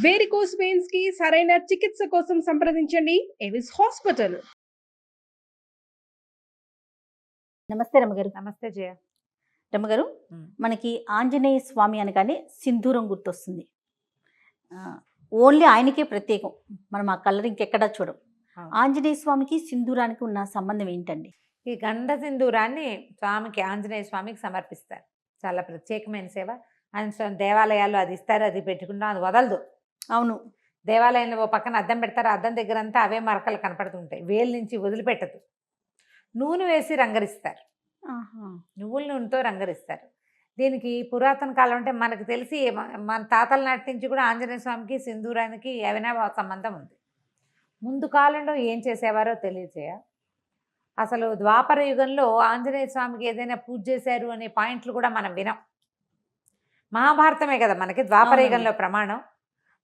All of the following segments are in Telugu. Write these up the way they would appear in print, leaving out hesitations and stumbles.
వేరికోస్ వెయిన్స్ కి సరైన చికిత్స కోసం సంప్రదించండి ఎవిస్ హాస్పిటల్. నమస్తే రమగారు. నమస్తే జయ. రమగారు, మనకి ఆంజనేయ స్వామి అనగానే సింధూరం గుర్తొస్తుంది. ఓన్లీ ఆయనకే ప్రత్యేకం, మనం ఆ కలర్ ఇంకెక్కడా చూడం. ఆంజనేయ స్వామికి సింధూరానికి ఉన్న సంబంధం ఏంటండి? ఈ గంధ సింధూరాన్ని స్వామికి, ఆంజనేయ స్వామికి సమర్పిస్తారు. చాలా ప్రత్యేకమైన సేవ. ఆయన దేవాలయాల్లో అది ఇస్తారు, అది పెట్టుకుంటాం, అది వదలదు. అవును, దేవాలయంలో ఓ పక్కన అద్దం పెడతారు, అద్దం దగ్గర అంతా అవే మరకలు కనపడుతుంటాయి, వేలు నుంచి వదిలిపెట్టదు. నూనె వేసి రంగరిస్తారు, నువ్వుల నూనెతో రంగరిస్తారు. దీనికి పురాతన కాలం అంటే మనకు తెలిసి మన తాతల నాటి నుంచి కూడా ఆంజనేయ స్వామికి సింధూరానికి ఏమైనా సంబంధం ఉంది. ముందు కాలంలో ఏం చేసేవారో తెలియజేయ. అసలు ద్వాపర యుగంలో ఆంజనేయ స్వామికి ఏదైనా పూజ చేశారు అనే పాయింట్లు కూడా మనం వినం. మహాభారతమే కదా మనకి ద్వాపర యుగంలో ప్రమాణం.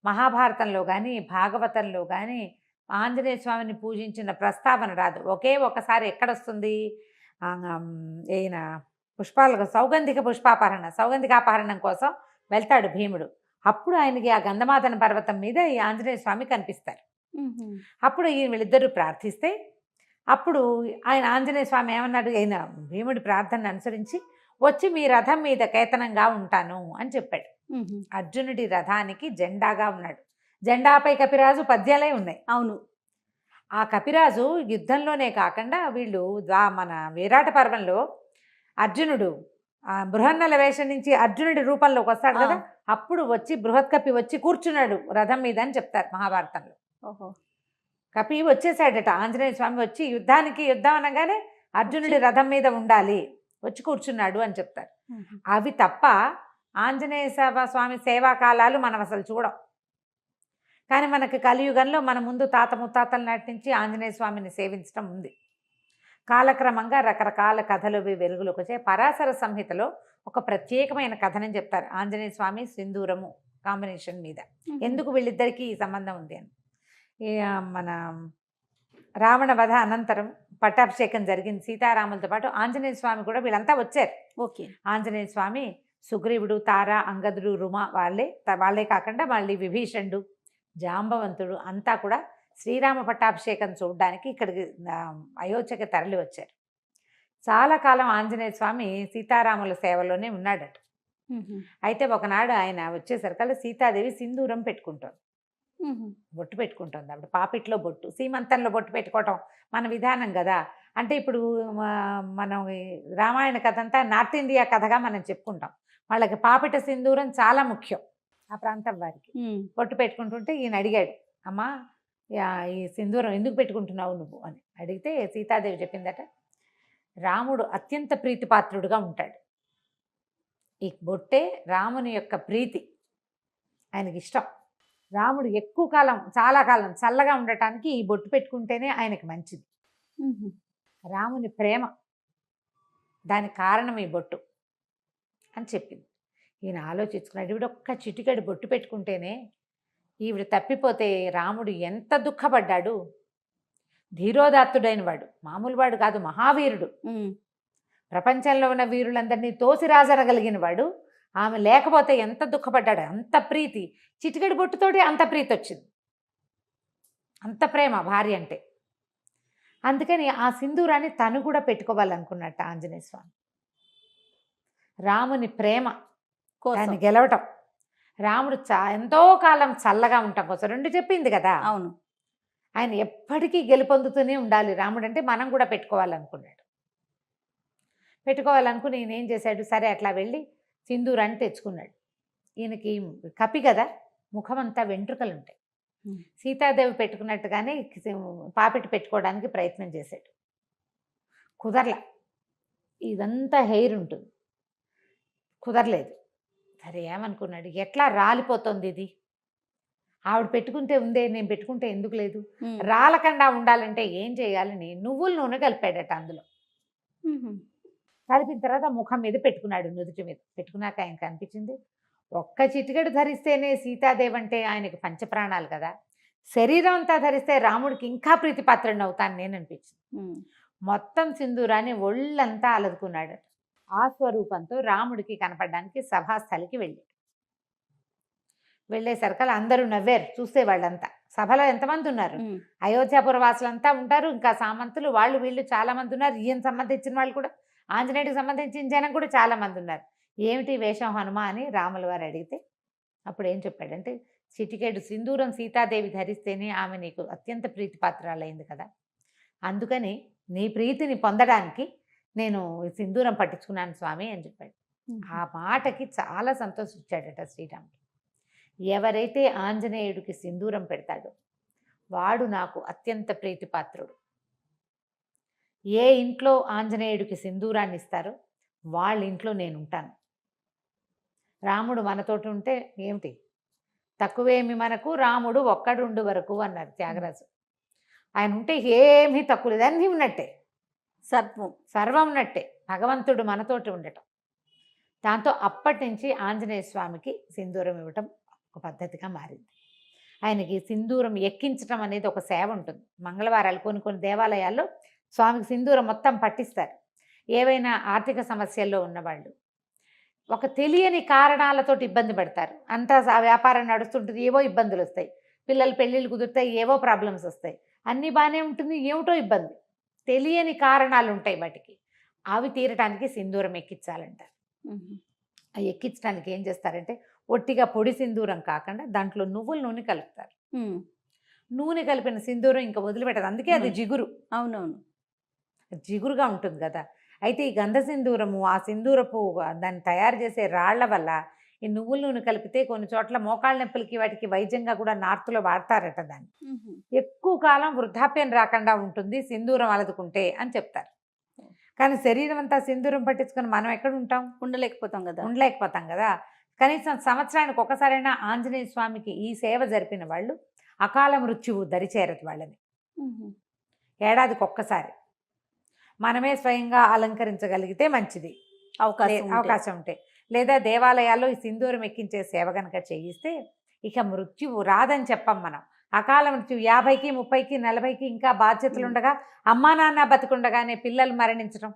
మహాభారతంలో కానీ భాగవతంలో కానీ ఆంజనేయ స్వామిని పూజించిన ప్రస్తావన రాదు. ఒకే ఒకసారి ఎక్కడొస్తుంది, ఈయన సౌగంధికాపహరణం కోసం వెళ్తాడు భీముడు. అప్పుడు ఆయనకి ఆ గంధమాదన పర్వతం మీద ఈ ఆంజనేయ స్వామి కనిపిస్తారు. అప్పుడు వీళ్ళిద్దరూ ప్రార్థిస్తే అప్పుడు ఆయన ఆంజనేయ స్వామి ఏమన్నాడు, ఆయన భీముడి ప్రార్థనను అనుసరించి వచ్చి మీ రథం మీద కేతనంగా ఉంటాను అని చెప్పాడు. అర్జునుడి రథానికి జెండాగా ఉన్నాడు. జెండాపై కపిరాజు పద్యాలే ఉన్నాయి. అవును, ఆ కపిరాజు యుద్ధంలోనే కాకుండా వీళ్ళు మన విరాట పర్వంలో అర్జునుడు బృహన్నల వేషం నుంచి అర్జునుడి రూపంలోకి వస్తాడు కదా, అప్పుడు వచ్చి బృహత్ కపి వచ్చి కూర్చున్నాడు రథం మీద అని చెప్తారు మహాభారతంలో. కపి వచ్చేసాడట, ఆంజనేయ స్వామి వచ్చి యుద్ధం అనగానే అర్జునుడి రథం మీద ఉండాలి, వచ్చి కూర్చున్నాడు అని చెప్తారు. అవి తప్ప ఆంజనేయ స్వామి సేవా కాలాలు మనం అసలు చూడం. కానీ మనకి కలియుగంలో మన ముందు తాత ముత్తాతల నాటి నుంచి ఆంజనేయ స్వామిని సేవించడం ఉంది. కాలక్రమంగా రకరకాల కథలు వెలుగులోకి వచ్చాయి. పరాశర సంహితలో ఒక ప్రత్యేకమైన కథనని చెప్తారు ఆంజనేయ స్వామి సింధూరము కాంబినేషన్ మీద. ఎందుకు వీళ్ళిద్దరికీ ఈ సంబంధం ఉంది అని. మన రావణ వధ అనంతరం పట్టాభిషేకం జరిగింది సీతారాములతో పాటు. ఆంజనేయ స్వామి కూడా వీళ్ళంతా వచ్చారు. ఓకే, ఆంజనేయ స్వామి, సుగ్రీవుడు, తార, అంగదుడు, రుమ వాళ్ళే కాకుండా మళ్ళీ విభీషణుడు, జాంబవంతుడు అంతా కూడా శ్రీరామ పట్టాభిషేకం చూడడానికి ఇక్కడికి అయోధ్యకి తరలి వచ్చారు. చాలా కాలం ఆంజనేయ స్వామి సీతారాముల సేవలోనే ఉన్నాడట. అయితే ఒకనాడు ఆయన వచ్చేసరికల్లా సీతాదేవి సింధూరం పెట్టుకుంటుంది, బొట్టు పెట్టుకుంటుంది. అప్పుడు పాపిట్లో బొట్టు, సీమంతంలో బొట్టు పెట్టుకోవటం మన విధానం కదా. అంటే ఇప్పుడు మనం రామాయణ కథ అంతా నార్త్ ఇండియా కథగా మనం చెప్పుకుంటాం. వాళ్ళకి పాపిట సింధూరం చాలా ముఖ్యం ఆ ప్రాంతం వారికి. బొట్టు పెట్టుకుంటుంటే ఈయన అడిగాడు, అమ్మా ఈ సింధూరం ఎందుకు పెట్టుకుంటున్నావు నువ్వు అని అడిగితే సీతాదేవి చెప్పిందట, రాముడు అత్యంత ప్రీతిపాత్రుడుగా ఉంటాడు, ఈ బొట్టే రాముని యొక్క ప్రీతి, ఆయనకి ఇష్టం. రాముడు ఎక్కువ కాలం, చాలా కాలం చల్లగా ఉండటానికి ఈ బొట్టు పెట్టుకుంటేనే ఆయనకి మంచిది. రాముని ప్రేమ, దానికి కారణం ఈ బొట్టు అని చెప్పింది. ఈయన ఆలోచించుకున్నాడు, ఈవిడ ఒక్క చిటికెడు బొట్టు పెట్టుకుంటేనే ఈవిడ తప్పిపోతే రాముడు ఎంత దుఃఖపడ్డాడు. ధీరోదాత్తుడైన వాడు, మామూలు వాడు కాదు, మహావీరుడు. ప్రపంచంలో ఉన్న వీరులందరినీ తోసిరాజనగలిగిన వాడు. ఆమె లేకపోతే ఎంత దుఃఖపడ్డాడు. అంత ప్రీతి, చిటికెడు బొట్టుతోటి అంత ప్రీతి వచ్చింది, అంత ప్రేమ భార్య అంటే. అందుకని ఆ సింధూరాన్ని తను కూడా పెట్టుకోవాలనుకున్నట్ట ఆంజనేయ స్వామి. రాముని ప్రేమ దాన్ని గెలవటం, రాముడు ఎంతో కాలం చల్లగా ఉంటాం కోసం రెండు చెప్పింది కదా. అవును, ఆయన ఎప్పటికీ గెలుపొందుతూనే ఉండాలి రాముడు అంటే, మనం కూడా పెట్టుకోవాలనుకున్నాడు. పెట్టుకోవాలనుకుని ఈయన ఏం చేశాడు, సరే అట్లా వెళ్ళి సింధూరాన్ని తెచ్చుకున్నాడు. ఈయనకి కపి కదా, ముఖం అంతా వెంట్రుకలు ఉంటాయి. సీతాదేవి పెట్టుకున్నట్టుగానే పాపిటి పెట్టుకోవడానికి ప్రయత్నం చేశాడు, కుదరలా. ఇదంతా హెయిర్ ఉంటుంది, కుదరలేదు. సరే ఏమనుకున్నాడు, ఎట్లా రాలిపోతుంది ఇది, ఆవిడ పెట్టుకుంటే ఉందే, నేను పెట్టుకుంటే ఎందుకు లేదు, రాలకుండా ఉండాలంటే ఏం చేయాలని నువ్వుల నూనె కలిపాడట అందులో. కలిపిన తర్వాత ముఖం మీద పెట్టుకున్నాడు, నుదుటి మీద పెట్టుకున్నాక ఆయనకు అనిపించింది, ఒక్క చిటికెడు ధరిస్తేనే సీతాదేవి అంటే ఆయనకి పంచప్రాణాలు కదా, శరీరం అంతా ధరిస్తే రాముడికి ఇంకా ప్రీతిపాత్రుడిని అవుతాను నేను అనిపించింది. మొత్తం సింధూరాన్ని ఒళ్ళంతా అలదుకున్నాడు. ఆ స్వరూపంతో రాముడికి కనపడడానికి సభాస్థలికి వెళ్ళాడు. వెళ్ళేసరికల్లా అందరూ నవ్వారు చూసే వాళ్ళంతా. సభలో ఎంతమంది ఉన్నారు, ఉమ్. అయోధ్యాపుర వాసులంతా ఉంటారు, ఇంకా సామంతులు వాళ్ళు వీళ్ళు చాలా మంది ఉన్నారు. ఈయన సంబంధించిన వాళ్ళు కూడా, ఆంజనేయుడికి సంబంధించిన జనం కూడా చాలా మంది ఉన్నారు. ఏమిటి వేషం హనుమ అని రాముల వారు అడిగితే అప్పుడు ఏం చెప్పాడంటే, చిటికెడు సింధూరం సీతాదేవి ధరిస్తేనే ఆమె నీకు అత్యంత ప్రీతిపాత్రాలైంది కదా, అందుకని నీ ప్రీతిని పొందడానికి నేను ఈ సింధూరం పట్టించుకున్నాను స్వామి అని చెప్పాడు. ఆ మాటకి చాలా సంతోషించాడట శ్రీరాముడు. ఎవరైతే ఆంజనేయుడికి సింధూరం పెడతాడో వాడు నాకు అత్యంత ప్రీతిపాత్రుడు. ఏ ఇంట్లో ఆంజనేయుడికి సింధూరాన్ని ఇస్తారో వాళ్ళ ఇంట్లో నేను ఉంటాను. రాముడు మనతోటి ఉంటే ఏమిటి తక్కువేమి మనకు, రాముడు ఒక్కడుండు వరకు అన్నారు త్యాగరాజు. ఆయన ఉంటే ఏమీ తక్కువ లేదు, అన్నీ ఉన్నట్టే, సర్వం ఉన్నట్టే. భగవంతుడు మనతోటి ఉండటం. దాంతో అప్పటి నుంచి ఆంజనేయ స్వామికి సింధూరం ఇవ్వటం ఒక పద్ధతిగా మారింది. ఆయనకి సింధూరం ఎక్కించడం అనేది ఒక సేవ ఉంటుంది. మంగళవారాలు కొన్ని దేవాలయాల్లో స్వామికి సింధూరం మొత్తం పట్టిస్తారు. ఏవైనా ఆర్థిక సమస్యల్లో ఉన్నవాళ్ళు, ఒక తెలియని కారణాలతోటి ఇబ్బంది పడతారు. అంతా వ్యాపారం నడుస్తుంటుంది, ఏవో ఇబ్బందులు వస్తాయి, పిల్లలు పెళ్ళిళ్ళు కుదురుతాయి, ఏవో ప్రాబ్లమ్స్ వస్తాయి, అన్నీ బాగానే ఉంటుంది, ఏమిటో ఇబ్బంది, తెలియని కారణాలు ఉంటాయి వాటికి. అవి తీరటానికి సింధూరం ఎక్కించాలంటారు. అవి ఎక్కించడానికి ఏం చేస్తారంటే, ఒట్టిగా పొడి సింధూరం కాకుండా దాంట్లో నువ్వుల నూనె కలుపుతారు. నూనె కలిపిన సింధూరం ఇంకా వదిలిపెట్టదు, అందుకే అది జిగురు. అవునవును, జిగురుగా ఉంటుంది కదా. అయితే ఈ గంధ సింధూరము, ఆ సింధూరపు దాన్ని తయారు చేసే రాళ్ల వల్ల ఈ నువ్వుల నూనె కలిపితే కొన్ని చోట్ల మోకాళ్ళ నొప్పులకి వాటికి వైద్యంగా కూడా నార్త్లో వాడతారట. దాన్ని ఎక్కువ కాలం వృద్ధాప్యం రాకుండా ఉంటుంది సింధూరం అలదుకుంటే అని చెప్తారు. కానీ శరీరం అంతా సింధూరం పట్టించుకొని మనం ఎక్కడ ఉంటాం, ఉండలేకపోతాం కదా. కనీసం సంవత్సరానికి ఒకసారైనా ఆంజనేయ స్వామికి ఈ సేవ జరిపిన వాళ్ళు అకాల మృత్యువు దరిచేరదు వాళ్ళని. ఏడాదికి ఒక్కసారి మనమే స్వయంగా అలంకరించగలిగితే మంచిది, అవకాశం ఉంటే. లేదా దేవాలయాల్లో ఈ సింధూరం ఎక్కించే సేవ కనుక చేయిస్తే ఇక మృత్యువు రాదని చెప్పం మనం. అకాల మృత్యు 50కి 30కి 40కి ఇంకా బాధ్యతలు ఉండగా, అమ్మా నాన్న బతికుండగానే పిల్లలు మరణించడం,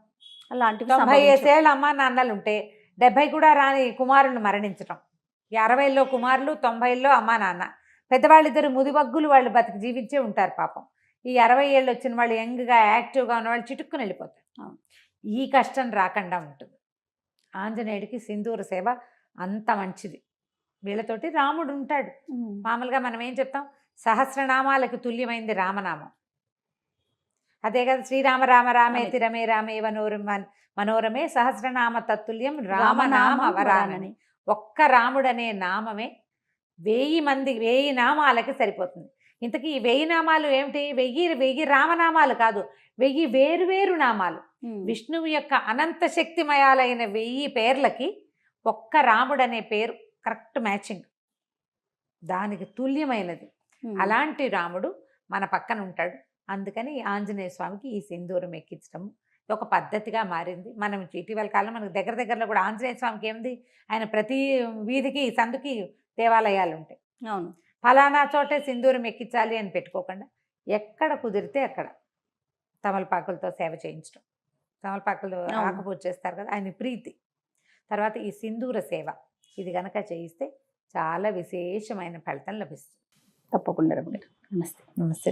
అలాంటివి 95 ఏళ్ళ అమ్మా నాన్నలు ఉంటే 70 కూడా రాని కుమారులు మరణించడం, 60లో కుమారులు 90లో అమ్మా నాన్న, పెద్దవాళ్ళిద్దరు ముదిబగ్గులు వాళ్ళు బతికి జీవించే ఉంటారు పాపం. ఈ 60 ఏళ్ళు వచ్చిన వాళ్ళు యంగ్గా యాక్టివ్గా ఉన్న వాళ్ళు చిటుక్కుని వెళ్ళిపోతారు. ఈ కష్టం రాకుండా ఉంటుంది. ఆంజనేయుడికి సింధూర సేవ అంత మంచిది. వీళ్ళతోటి రాముడు ఉంటాడు. మామూలుగా మనం ఏం చెప్తాం, సహస్రనామాలకు తుల్యమైంది రామనామం. అదే కదా, శ్రీరామ రామ రామేతి రమే రామే మనోరమే సహస్రనామ తత్తుల్యం రామనామ వరానని. ఒక్క రాముడనే నామమే 1000 నామాలకి సరిపోతుంది. ఇంతకీ ఈ 1000 నామాలు ఏమిటి? 1000 రామనామాలు కాదు, 1000 వేరు నామాలు. విష్ణువు యొక్క అనంత శక్తిమయాలైన 1000 పేర్లకి ఒక్క రాముడనే పేరు కరెక్ట్ మ్యాచింగ్, దానికి తుల్యమైనది. అలాంటి రాముడు మన పక్కన ఉంటాడు. అందుకని ఆంజనేయ స్వామికి ఈ సింధూరం ఎక్కించడం ఒక పద్ధతిగా మారింది. మనం ఇటీవల కాలం మనకు దగ్గరలో కూడా ఆంజనేయ స్వామికి ఏముంది, ఆయన ప్రతి వీధికి సందుకి దేవాలయాలు ఉంటాయి. అవును, ఫలానా చోటే సింధూరం ఎక్కించాలి అని పెట్టుకోకుండా ఎక్కడ కుదిరితే అక్కడ తమలపాకులతో సేవ చేయించడం. తమలపాకులు ఆకుపూజ చేస్తారు కదా, ఆయన ప్రీతి. తర్వాత ఈ సింధూర సేవ, ఇది కనుక చేయిస్తే చాలా విశేషమైన ఫలితం లభిస్తుంది. తప్పకుండా. నమస్తే. నమస్తే.